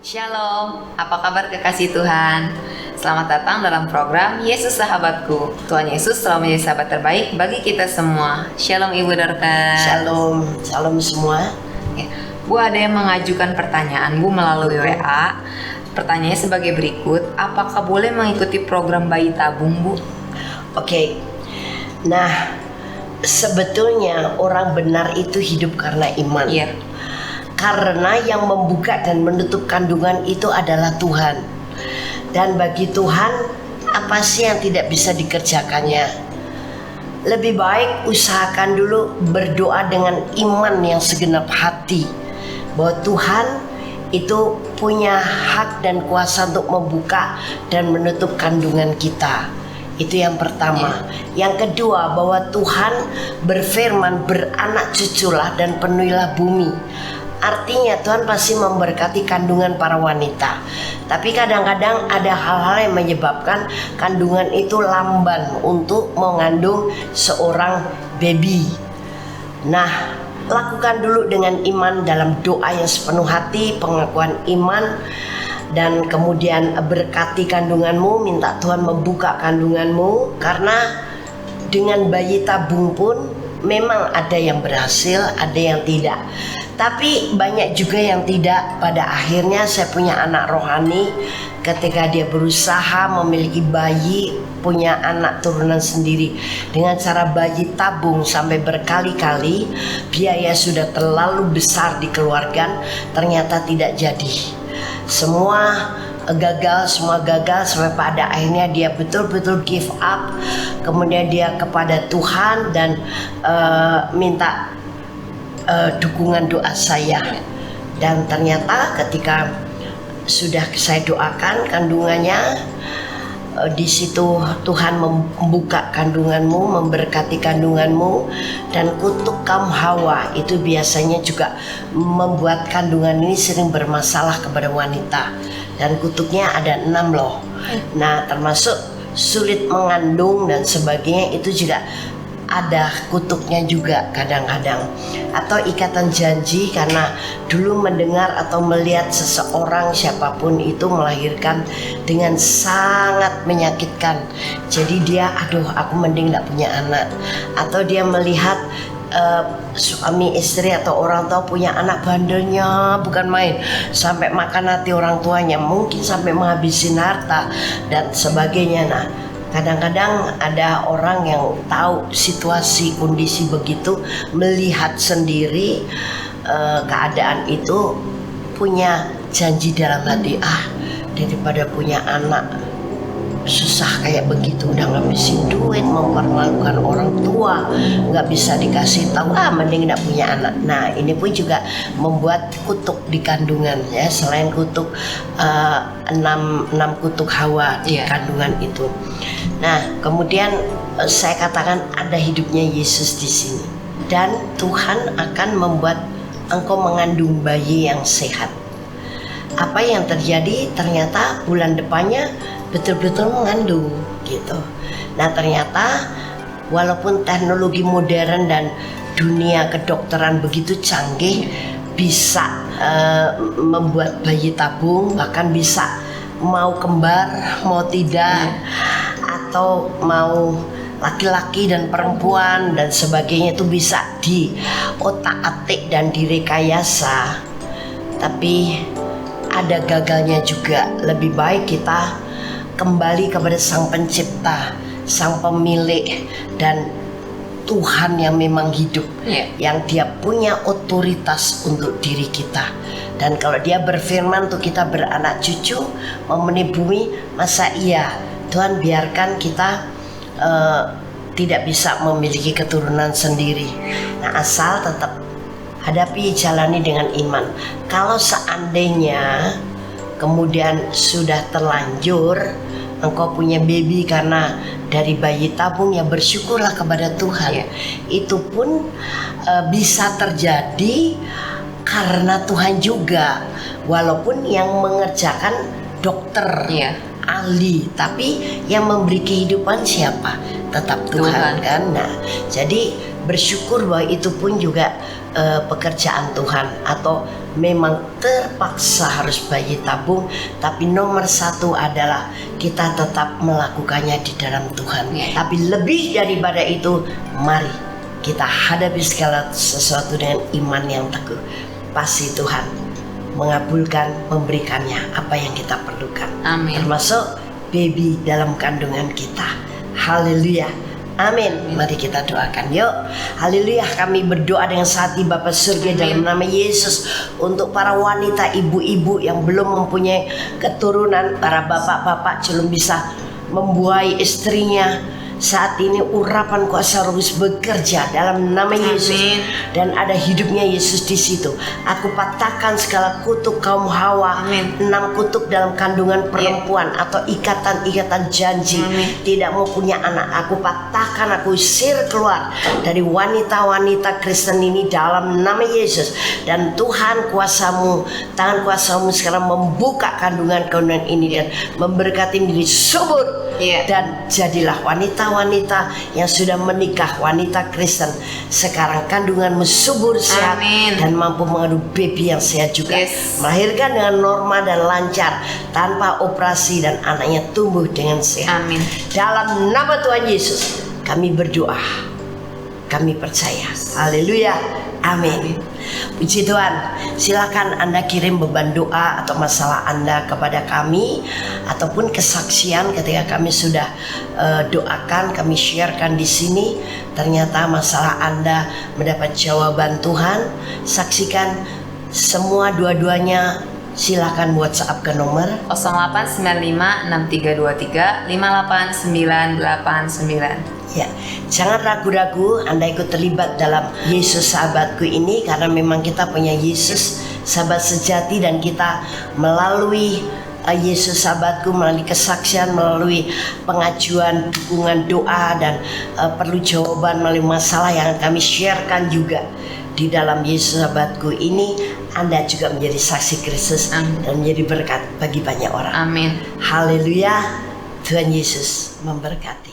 Shalom, apa kabar kekasih Tuhan? Selamat datang dalam program Yesus Sahabatku. Tuhan Yesus selalu menjadi sahabat terbaik bagi kita semua. Shalom Ibu Dorcas. Shalom semua. Ya, Bu ada yang mengajukan pertanyaan Bu melalui WA. Pertanyaannya sebagai berikut, apakah boleh mengikuti program bayi tabung Bu? Oke. Nah, sebetulnya orang benar itu hidup karena iman. Iya. Karena yang membuka dan menutup kandungan itu adalah Tuhan. Dan bagi Tuhan, apa sih yang tidak bisa dikerjakannya? Lebih baik usahakan dulu berdoa dengan iman yang segenap hati, bahwa Tuhan itu punya hak dan kuasa untuk membuka dan menutup kandungan kita. Itu yang pertama. Yang kedua, bahwa Tuhan berfirman, beranak cuculah dan penuhilah bumi. Artinya Tuhan pasti memberkati kandungan para wanita. Tapi kadang-kadang ada hal-hal yang menyebabkan kandungan itu lamban untuk mengandung seorang baby. Nah, lakukan dulu dengan iman dalam doa yang sepenuh hati, pengakuan iman, dan kemudian berkati kandunganmu, minta Tuhan membuka kandunganmu. Karena dengan bayi tabung pun memang ada yang berhasil, ada yang tidak. Tapi banyak juga yang tidak. Pada akhirnya saya punya anak rohani, ketika dia berusaha memiliki bayi, punya anak turunan sendiri dengan cara bayi tabung sampai berkali-kali, biaya sudah terlalu besar dikeluarkan, ternyata tidak jadi. Semua gagal sampai pada akhirnya dia betul-betul give up. Kemudian dia kepada Tuhan dan minta dukungan doa saya. Dan ternyata ketika sudah saya doakan kandungannya, di situ Tuhan membuka kandunganmu, memberkati kandunganmu. Dan kutuk kaum Hawa itu biasanya juga membuat kandungan ini sering bermasalah kepada wanita. Dan kutuknya ada 6 loh. Nah, termasuk sulit mengandung dan sebagainya, itu juga ada kutuknya juga kadang-kadang. Atau ikatan janji, karena dulu mendengar atau melihat seseorang siapapun itu melahirkan dengan sangat menyakitkan. Jadi dia, aku mending gak punya anak. Atau dia melihat suami istri atau orang tua punya anak, bandelnya bukan main, sampai makan hati orang tuanya, mungkin sampai menghabisin harta dan sebagainya. Nah, kadang-kadang ada orang yang tahu situasi kondisi begitu, melihat sendiri keadaan itu, punya janji dalam hati, daripada punya anak susah kayak begitu, udah ngabisin duit, mempermalukan orang tua, nggak bisa dikasih tahu, mending nggak punya anak. Nah, ini pun juga membuat kutuk di kandungan ya, selain kutuk 6 kutuk Hawa di kandungan itu. Nah, kemudian saya katakan ada hidupnya Yesus di sini, dan Tuhan akan membuat engkau mengandung bayi yang sehat. Apa yang terjadi? Ternyata bulan depannya betul-betul mengandung gitu. Nah, ternyata walaupun teknologi modern dan dunia kedokteran begitu canggih, bisa membuat bayi tabung, bahkan bisa mau kembar, mau tidak, atau mau laki-laki dan perempuan dan sebagainya, itu bisa di otak-atik dan direkayasa. Tapi ada gagalnya juga. Lebih baik kita kembali kepada Sang Pencipta, Sang Pemilik, dan Tuhan yang memang hidup, yang Dia punya otoritas untuk diri kita. Dan kalau Dia berfirman untuk kita beranak cucu, memenuhi bumi, masa iya Tuhan biarkan kita tidak bisa memiliki keturunan sendiri? Nah, asal tetap hadapi, jalani dengan iman. Kalau seandainya kemudian sudah terlanjur engkau punya baby karena dari bayi tabung, ya bersyukurlah kepada Tuhan. Itu pun bisa terjadi karena Tuhan juga, walaupun yang mengerjakan dokter, ahli, tapi yang memberi kehidupan siapa? Tetap Tuhan kan. Nah, jadi bersyukur bahwa itu pun juga pekerjaan Tuhan, atau memang terpaksa harus bayi tabung, tapi nomor satu adalah kita tetap melakukannya di dalam Tuhan. Tapi lebih daripada itu, mari kita hadapi segala sesuatu dengan iman yang teguh. Pasti Tuhan mengabulkan, memberikannya apa yang kita perlukan. Amin. Termasuk baby dalam kandungan kita. Haleluya. Amin. Mari kita doakan yuk. Haleluya. Kami berdoa dengan hati Bapa Surga dalam nama Yesus, untuk para wanita, ibu-ibu yang belum mempunyai keturunan, para bapak-bapak belum bisa membuahi istrinya. Saat ini urapan kuasa Roh Kudus bekerja dalam nama Yesus, dan ada hidupnya Yesus di situ. Aku patahkan segala kutuk kaum Hawa, 6 kutuk dalam kandungan perempuan atau ikatan-ikatan janji tidak mau punya anak. Aku patahkan, aku usir keluar dari wanita-wanita Kristen ini dalam nama Yesus. Dan Tuhan kuasamu, tangan kuasamu sekarang membuka kandungan-kandungan ini dan memberkati menjadi subur. Dan jadilah wanita-wanita yang sudah menikah, wanita Kristen, sekarang kandunganmu subur, sehat, dan mampu mengandung baby yang sehat juga, melahirkan dengan normal dan lancar tanpa operasi, dan anaknya tumbuh dengan sehat. Dalam nama Tuhan Yesus kami berdoa, kami percaya. Haleluya. Amin. Puji Tuhan. Silakan Anda kirim beban doa atau masalah Anda kepada kami, ataupun kesaksian ketika kami sudah doakan, kami sharekan di sini. Ternyata masalah Anda mendapat jawaban Tuhan. Saksikan semua dua-duanya. Silakan WhatsApp ke nomor 089563589989. Ya, jangan ragu-ragu Anda ikut terlibat dalam Yesus Sahabatku ini, karena memang kita punya Yesus sahabat sejati, dan kita melalui Yesus Sahabatku, melalui kesaksian, melalui pengajuan dukungan doa, dan perlu jawaban melalui masalah yang kami sharekan juga di dalam Yesus Sahabatku ini, Anda juga menjadi saksi Kristus dan menjadi berkat bagi banyak orang. Amin. Haleluya. Tuhan Yesus memberkati.